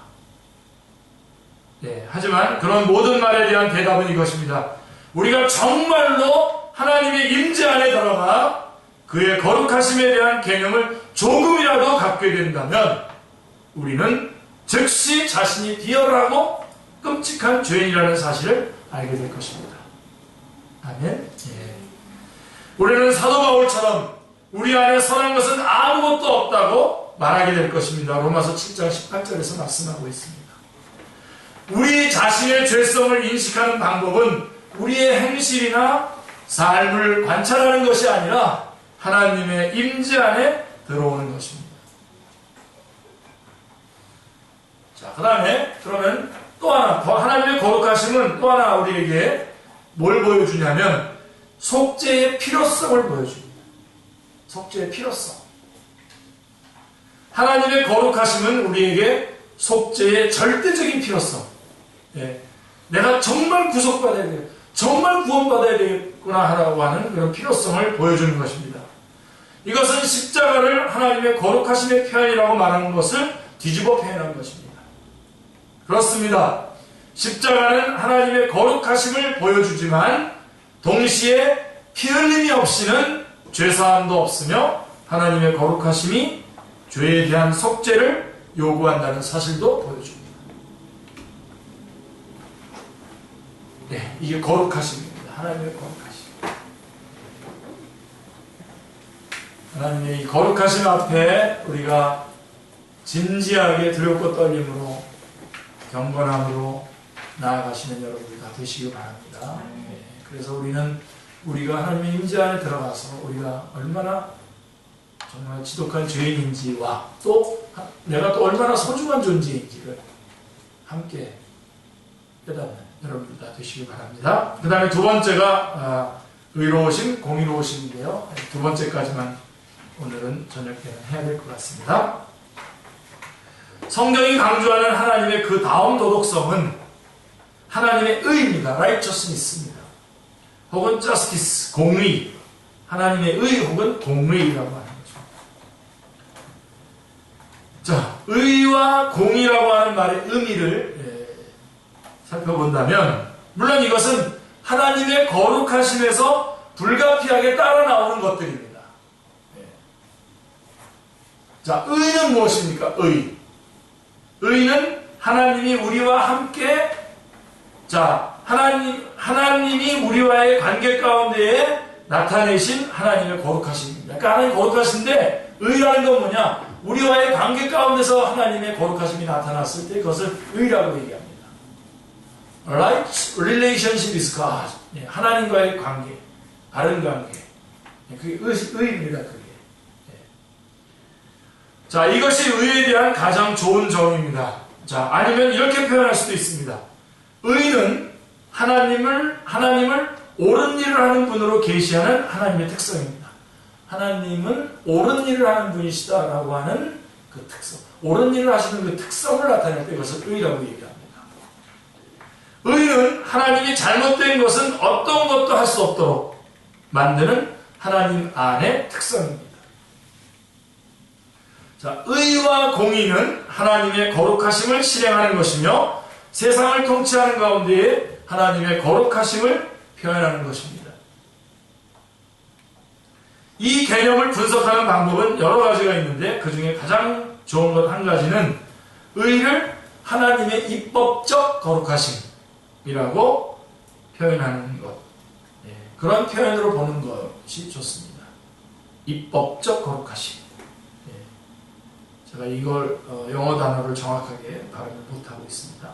네, 하지만 그런 모든 말에 대한 대답은 이것입니다. 우리가 정말로 하나님의 임재 안에 들어가 그의 거룩하심에 대한 개념을 조금이라도 갖게 된다면 우리는 즉시 자신이 비열하고 끔찍한 죄인이라는 사실을 알게 될 것입니다. 아멘. 예. 우리는 사도 바울처럼 우리 안에 선한 것은 아무것도 없다고 말하게 될 것입니다. 로마서 7장 18절에서 말씀하고 있습니다. 우리 자신의 죄성을 인식하는 방법은 우리의 행실이나 삶을 관찰하는 것이 아니라 하나님의 임재 안에 들어오는 것입니다. 자, 그 다음에 그러면 또 하나, 하나님의 거룩하심은 또 하나 우리에게 뭘 보여주냐면 속죄의 필요성을 보여줍니다. 속죄의 필요성. 하나님의 거룩하심은 우리에게 속죄의 절대적인 필요성. 예. 내가 정말 구속받아야 돼요. 정말 구원받아야 되겠구나 하라고 하는 그런 필요성을 보여주는 것입니다. 이것은 십자가를 하나님의 거룩하심의 표현이라고 말하는 것을 뒤집어 표현한 것입니다. 그렇습니다. 십자가는 하나님의 거룩하심을 보여주지만 동시에 피 흘림이 없이는 죄사함도 없으며 하나님의 거룩하심이 죄에 대한 속죄를 요구한다는 사실도 보여줍니다. 네, 이게 거룩하심입니다. 하나님의 거룩하심. 하나님의 이 거룩하심 앞에 우리가 진지하게 두렵고 떨림으로 경건함으로 나아가시는 여러분이 다 되시기 바랍니다. 네, 그래서 우리가 하나님의 임재 안에 들어가서 우리가 얼마나 정말 지독한 죄인인지와 또 내가 또 얼마나 소중한 존재인지를 함께 깨닫는 여러분들 다 되시기 바랍니다. 그 다음에 두 번째가 의로우심, 공의로우심인데요. 두 번째까지만 오늘은 저녁 때는 해야 될 것 같습니다. 성경이 강조하는 하나님의 그 다음 도덕성은 하나님의 의입니다. righteousness입니다. 혹은 justice, 공의. 하나님의 의 혹은 공의라고 하는 거죠. 자, 의와 공의라고 하는 말의 의미를 살펴본다면 물론 이것은 하나님의 거룩하심에서 불가피하게 따라 나오는 것들입니다. 자, 의는 무엇입니까? 의는 하나님이 우리와 함께 하나님이 우리와의 관계 가운데에 나타내신 하나님의 거룩하심입니다. 그러니까 하나님 거룩하신데 의라는 건 뭐냐? 우리와의 관계 가운데서 하나님의 거룩하심이 나타났을 때 그것을 의라고 얘기합니다. Right relationship is God. 하나님과의 관계, 바른 관계. 그게 의입니다. 그게. 자, 이것이 의에 대한 가장 좋은 정의입니다. 자, 아니면 이렇게 표현할 수도 있습니다. 의는 하나님을 옳은 일을 하는 분으로 계시하는 하나님의 특성입니다. 하나님은 옳은 일을 하는 분이시다라고 하는 그 특성, 옳은 일을 하시는 그 특성을 나타낼 때 그것을 의라고 얘기합니다. 의는 하나님이 잘못된 것은 어떤 것도 할 수 없도록 만드는 하나님 안의 특성입니다. 자, 의와 공의는 하나님의 거룩하심을 실행하는 것이며 세상을 통치하는 가운데에 하나님의 거룩하심을 표현하는 것입니다. 이 개념을 분석하는 방법은 여러 가지가 있는데 그 중에 가장 좋은 것 한 가지는 의를 하나님의 입법적 거룩하심이라고 표현하는 것. 그런 표현으로 보는 것이 좋습니다. 입법적 거룩하심. 제가 이걸 영어 단어를 정확하게 발음을 못하고 있습니다.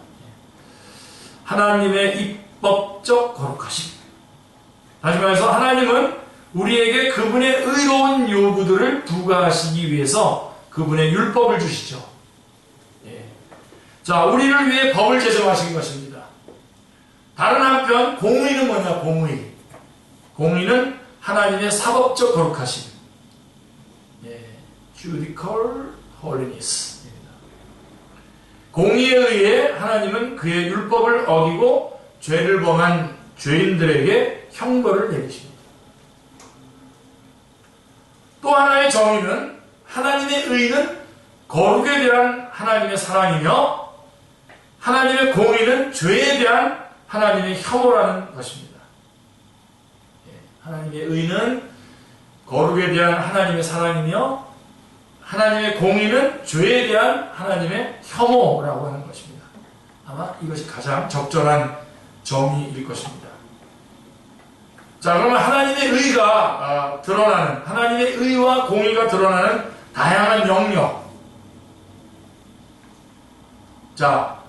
하나님의 입법적 거룩하심. 다시 말해서 하나님은 우리에게 그분의 의로운 요구들을 부과하시기 위해서 그분의 율법을 주시죠. 자, 우리를 위해 법을 제정하신 것입니다. 다른 한편 공의는 뭐냐? 공의는 하나님의 사법적 거룩하심. Judicial holiness. 공의에 의해 하나님은 그의 율법을 어기고 죄를 범한 죄인들에게 형벌을 내리십니다. 또 하나의 정의는 하나님의 의는 거룩에 대한 하나님의 사랑이며 하나님의 공의는 죄에 대한 하나님의 혐오라는 것입니다. 하나님의 의는 거룩에 대한 하나님의 사랑이며 하나님의 공의는 죄에 대한 하나님의 혐오라고 하는 것입니다. 아마 이것이 가장 적절한 정의일 것입니다. 자, 그러면 하나님의 의가 드러나는, 하나님의 의와 공의가 드러나는 다양한 영역. 자,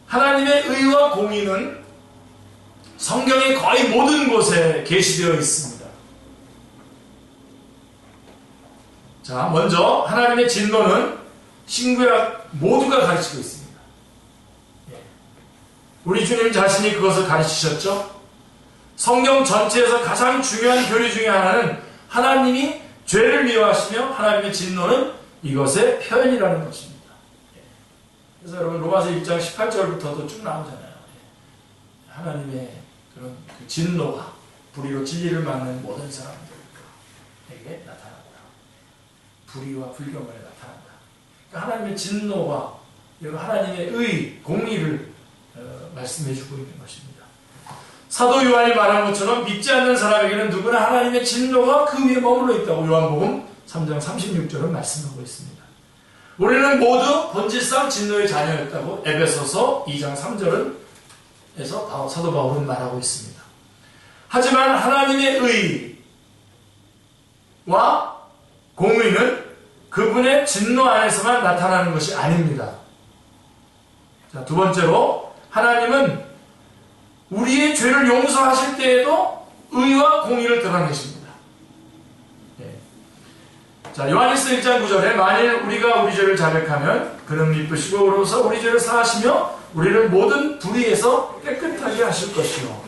하나님의 의와 공의는 성경의 거의 모든 곳에 게시되어 있습니다. 자, 먼저 하나님의 진노는 신구약 모두가 가르치고 있습니다. 우리 주님 자신이 그것을 가르치셨죠. 성경 전체에서 가장 중요한 교리 중에 하나는 하나님이 죄를 미워하시며 하나님의 진노는 이것의 표현이라는 것입니다. 그래서 여러분 로마서 1장 18절부터도 쭉 나오잖아요. 하나님의 그런 그 진노가 불의로 진리를 막는 모든 사람들에게 나타난다. 불의와 불경건에 나타난다. 그러니까 하나님의 진노와 하나님의 의, 공의를 말씀해주고 있는 것입니다. 사도 요한이 말한 것처럼 믿지 않는 사람에게는 누구나 하나님의 진노가 그 위에 머물러 있다고 요한복음 3장 36절은 말씀하고 있습니다. 우리는 모두 본질상 진노의 자녀였다고 에베소서 2장 3절은 에서 사도 바울은 말하고 있습니다. 하지만 하나님의 의와 공의는 그분의 진노 안에서만 나타나는 것이 아닙니다. 자, 두 번째로 하나님은 우리의 죄를 용서하실 때에도 의와 공의를 드러내십니다. 자, 요한일서 1장 9절에 만일 우리가 우리 죄를 자백하면 그는 미쁘시고 의로워서 우리 죄를 사하시며 우리를 모든 불의에서 깨끗하게 하실 것이요.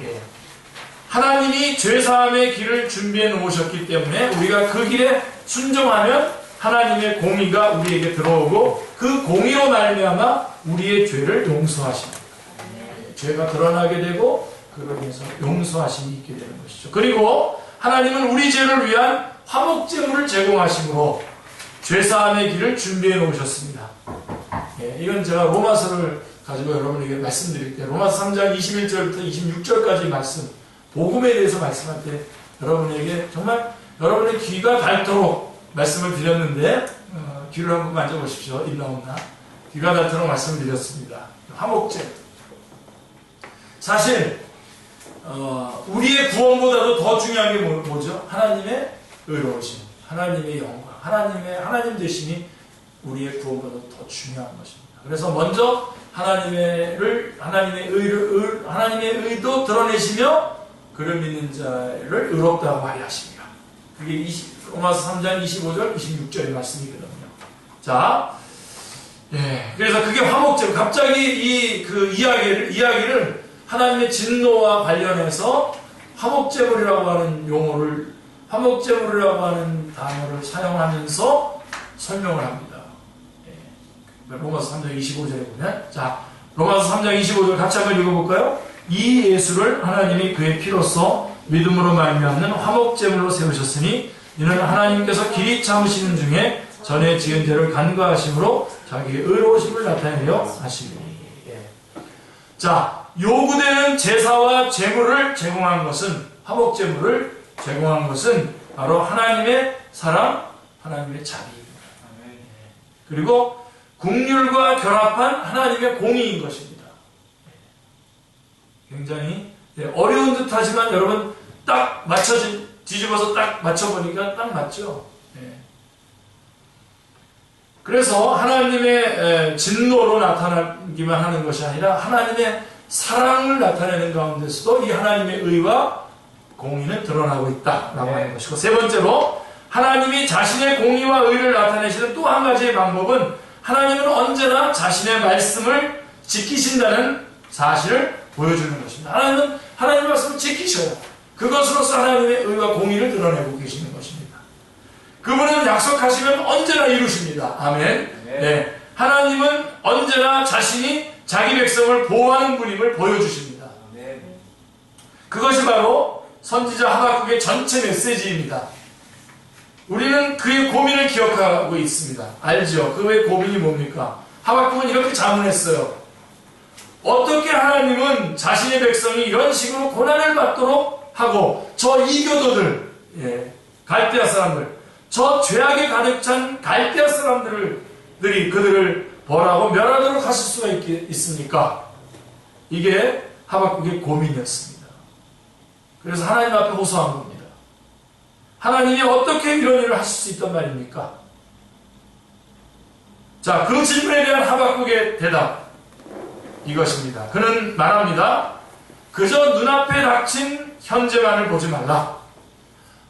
하나님이 죄사함의 길을 준비해 놓으셨기 때문에 우리가 그 길에 순종하면 하나님의 공의가 우리에게 들어오고 그 공의로 말미암아 우리의 죄를 용서하십니다. 죄가 드러나게 되고 그로 인해서 용서하심이 있게 되는 것이죠. 그리고 하나님은 우리 죄를 위한 화목제물을 제공하심으로 죄사함의 길을 준비해 놓으셨습니다. 이건 제가 로마서를 가지고 여러분에게 말씀드릴 때 로마서 3장 21절부터 26절까지 말씀, 복음에 대해서 말씀할 때 여러분에게 정말 여러분의 귀가 닳도록 말씀을 드렸는데 귀를 한번 만져보십시오. 있나 없나? 귀가 닳도록 말씀을 드렸습니다. 화목제. 사실 우리의 구원보다도 더 중요한 게 뭐죠? 하나님의 의로우심, 하나님의 영광, 하나님 되심이 우리의 구원보다도 더 중요한 것입니다. 그래서 먼저 하나님의 의도 드러내시며 그를 믿는 자를 의롭다고 하게 하십니다. 그게 로마서 3장 25절, 26절의 말씀이거든요. 자, 그래서 그게 화목제로 갑자기 그 이야기를 하나님의 진노와 관련해서 화목제물이라고 하는 용어를, 화목제물이라고 하는 단어를 사용하면서 설명을 합니다. 로마서 3장 25절에 보면, 자, 로마서 3장 25절 같이 한번 읽어볼까요? 이 예수를 하나님이 그의 피로써 믿음으로 말미암는 화목제물로 세우셨으니 이는 하나님께서 길이 참으시는 중에 전에 지은 죄를 간과하심으로 자기의 의로우심을 나타내려 하시니. 자, 요구되는 제사와 제물을 제공한 것은, 화목제물을 제공한 것은 바로 하나님의 사랑, 하나님의 자비입니다. 그리고 국률과 결합한 하나님의 공의인 것입니다. 굉장히 어려운 듯 하지만 여러분 딱 뒤집어서 딱 맞춰보니까 딱 맞죠. 그래서 하나님의 진노로 나타나기만 하는 것이 아니라 하나님의 사랑을 나타내는 가운데서도 이 하나님의 의와 공의는 드러나고 있다라고 하는 것이고, 세 번째로 하나님이 자신의 공의와 의를 나타내시는 또 한 가지의 방법은 하나님은 언제나 자신의 말씀을 지키신다는 사실을 보여주는 것입니다. 하나님은 하나님의 말씀을 지키셔요. 그것으로서 하나님의 의와 공의를 드러내고 계시는 것입니다. 그분은 약속하시면 언제나 이루십니다. 아멘. 네. 하나님은 언제나 자신이 자기 백성을 보호하는 분임을 보여주십니다. 그것이 바로 선지자 하박국의 전체 메시지입니다. 우리는 그의 고민을 기억하고 있습니다. 알죠? 그의 고민이 뭡니까? 하박국은 이렇게 자문했어요. 어떻게 하나님은 자신의 백성이 이런 식으로 고난을 받도록 하고 저 이교도들, 갈대아 사람들, 저 죄악에 가득 찬 갈대아 사람들이 그들을 벌하고 멸하도록 하실 수가 있습니까? 이게 하박국의 고민이었습니다. 그래서 하나님 앞에 호소한 겁니다. 하나님이 어떻게 이런 일을 하실 수 있단 말입니까? 자, 그 질문에 대한 하박국의 대답, 이것입니다. 그는 말합니다. 그저 눈앞에 닥친 현재만을 보지 말라.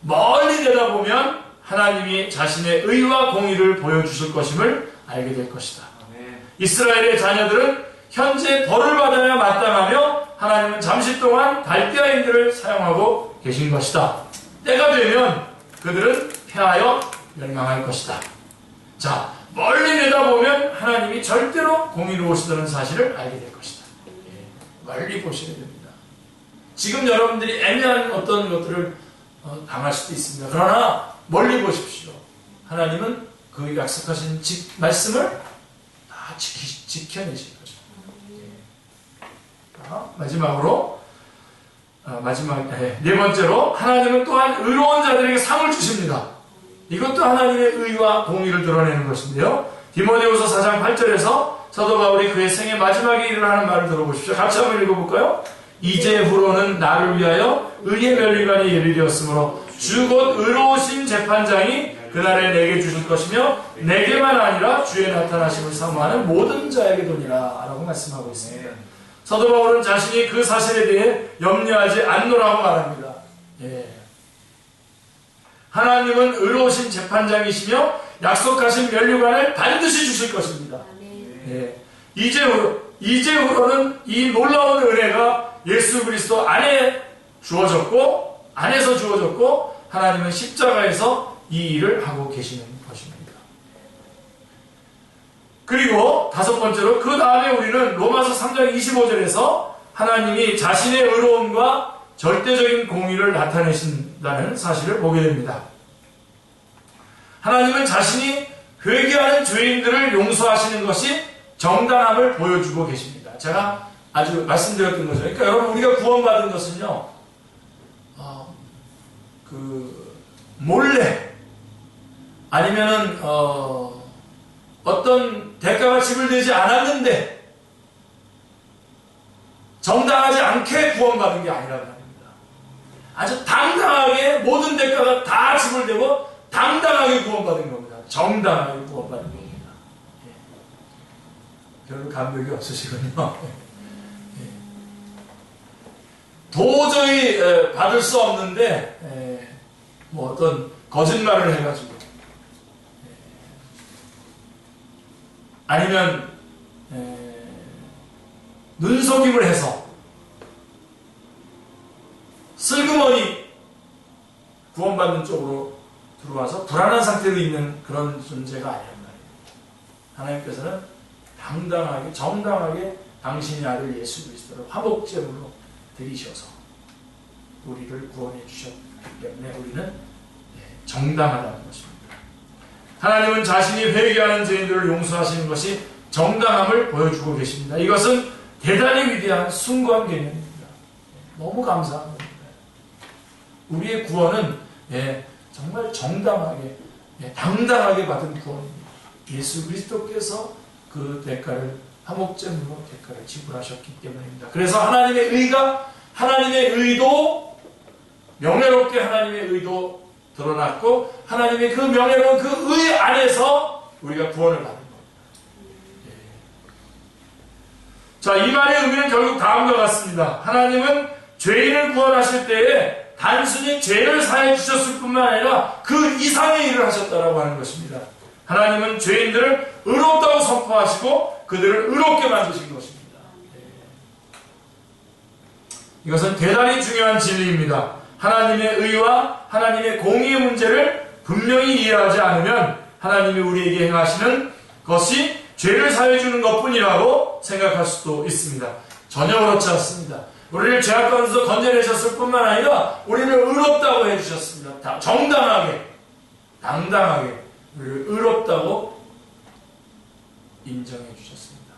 멀리 내다보면 하나님이 자신의 의와 공의를 보여주실 것임을 알게 될 것이다. 이스라엘의 자녀들은 현재 벌을 받아야 마땅하며 하나님은 잠시 동안 갈대아인들을 사용하고 계신 것이다. 때가 되면 그들은 패하여 멸망할 것이다. 자, 멀리 내다보면 하나님이 절대로 공의로우시다는 사실을 알게 될 것이다. 멀리 보셔야 됩니다. 지금 여러분들이 애매한 어떤 것들을 당할 수도 있습니다. 그러나 멀리 보십시오. 하나님은 그 약속하신 말씀을 다 지켜내실 것입니다. 마지막으로 네 번째로 하나님은 또한 의로운 자들에게 상을 주십니다. 이것도 하나님의 의와 공의를 드러내는 것인데요. 디모데후서 4장 8절에서 사도 바울이 그의 생의 마지막에 일을 하는 말을 들어보십시오. 같이 한번 읽어볼까요? 이제후로는 나를 위하여 의의 멸류관이 예비되었으므로 주 곧 의로우신 재판장이 그날에 내게 주실 것이며 내게만 아니라 주의 나타나심을 사모하는 모든 자에게도니라 라고 말씀하고 있습니다. 사도 바울은 자신이 그 사실에 대해 염려하지 않노라고 말합니다. 하나님은 의로우신 재판장이시며 약속하신 면류관을 반드시 주실 것입니다. 이제후로는 이 놀라운 은혜가 예수 그리스도 안에서 주어졌고 하나님은 십자가에서 이 일을 하고 계시는 것입니다. 그리고 다섯 번째로 그 다음에 우리는 로마서 3장 25절에서 하나님이 자신의 의로움과 절대적인 공의를 나타내신다는 사실을 보게 됩니다. 하나님은 자신이 회개하는 죄인들을 용서하시는 것이 정당함을 보여주고 계십니다. 제가 아주 말씀드렸던 거죠. 그러니까 여러분 우리가 구원받은 것은요, 몰래 아니면은 어떤 대가가 지불되지 않았는데 정당하지 않게 구원받은 게 아니란 말입니다. 아주 당당하게 모든 대가가 다 지불되고 당당하게 구원받은 겁니다. 정당하게 구원받은 겁니다. 별로 감격이 없으시군요. 도저히 받을 수 없는데 뭐 어떤 거짓말을 해가지고 아니면 눈속임을 해서 슬그머니 구원받는 쪽으로 들어와서 불안한 상태로 있는 그런 존재가 아니란 말이에요. 하나님께서는 당당하게 정당하게 당신의 아들 예수 그리스도를 화목제물로 드리셔서 우리를 구원해 주셨기 때문에 우리는 정당하다는 것입니다. 하나님은 자신이 회개하는 죄인들을 용서하시는 것이 정당함을 보여주고 계십니다. 이것은 대단히 위대한 숭고한 개념입니다. 너무 감사한 겁니다. 우리의 구원은 정말 정당하게 당당하게 받은 구원입니다. 예수 그리스도께서 그 대가를 화목제물로 대가를 지불하셨기 때문입니다. 그래서 하나님의 의도 명예롭게 하나님의 의도 드러났고 하나님의 그 명예로운 그 의 안에서 우리가 구원을 받는 겁니다. 자, 이 말의 의미는 결국 다음과 같습니다. 하나님은 죄인을 구원하실 때에 단순히 죄를 사해 주셨을 뿐만 아니라 그 이상의 일을 하셨다라고 하는 것입니다. 하나님은 죄인들을 의롭다고 선포하시고 그들을 의롭게 만드신 것입니다. 이것은 대단히 중요한 진리입니다. 하나님의 의와 하나님의 공의의 문제를 분명히 이해하지 않으면 하나님이 우리에게 행하시는 것이 죄를 사해주는 것뿐이라고 생각할 수도 있습니다. 전혀 그렇지 않습니다. 우리를 죄악 가운데서 건져내셨을 뿐만 아니라 우리를 의롭다고 해주셨습니다. 정당하게 당당하게 우리를 의롭다고 인정해 주셨습니다.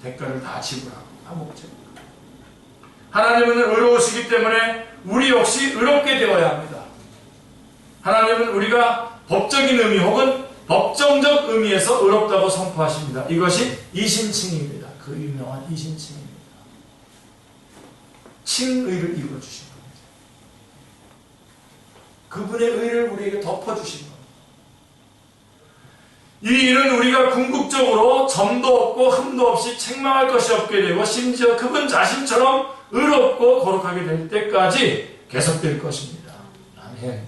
대가를 다 지불하고 화목제물. 하나님은 의로우시기 때문에 우리 역시 의롭게 되어야 합니다. 하나님은 우리가 법적인 의미 혹은 법정적 의미에서 의롭다고 선포하십니다. 이것이 이신칭입니다. 그 유명한 이신칭입니다. 칭의를 이루어주신 겁니다. 그분의 의를 우리에게 덮어주신 겁니다. 이 일은 우리가 궁극적으로 점도 없고 흠도 없이 책망할 것이 없게 되고 심지어 그분 자신처럼 의롭고 거룩하게 될 때까지 계속될 것입니다. 아멘.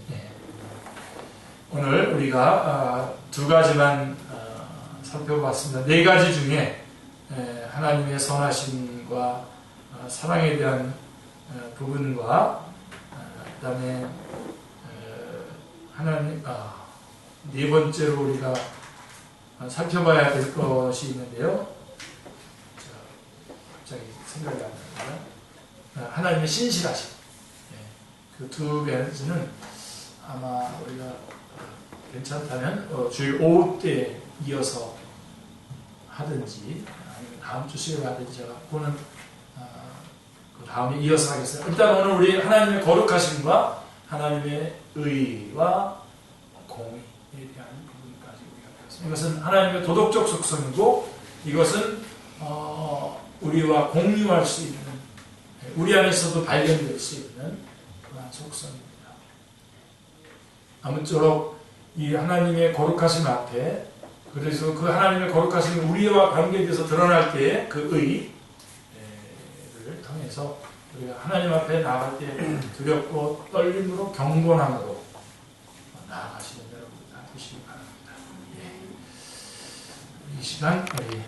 오늘 우리가 두 가지만 살펴봤습니다. 네 가지 중에 하나님의 선하심과 사랑에 대한 부분과 그 다음에 하나님, 네 번째로 우리가 살펴봐야 될 것이 있는데요. 갑자기 생각이 안 납니다. 하나님의 신실하심. 그 두 가지는 아마 우리가 괜찮다면 주일 오후 때 이어서 하든지 아니면 다음 주 수요일 하든지 제가 그거는 그 다음에 이어서 하겠어요. 일단 오늘 우리 하나님의 거룩하심과 하나님의 의와 공의에 대한 부분까지 우리가 배웠습니다. 이것은 하나님의 도덕적 속성이고 이것은 우리와 공유할 수 있는 우리 안에서도 발견될 수 있는 그러한 속성입니다. 아무쪼록 이 하나님의 거룩하심 앞에 그래서 그 하나님의 거룩하심이 우리와 관계돼서 드러날 때의 그 의를 통해서 우리가 하나님 앞에 나아갈 때 두렵고 떨림으로 경건함으로 나아가시는 여러분 다 되시기 바랍니다. 이 시간 우리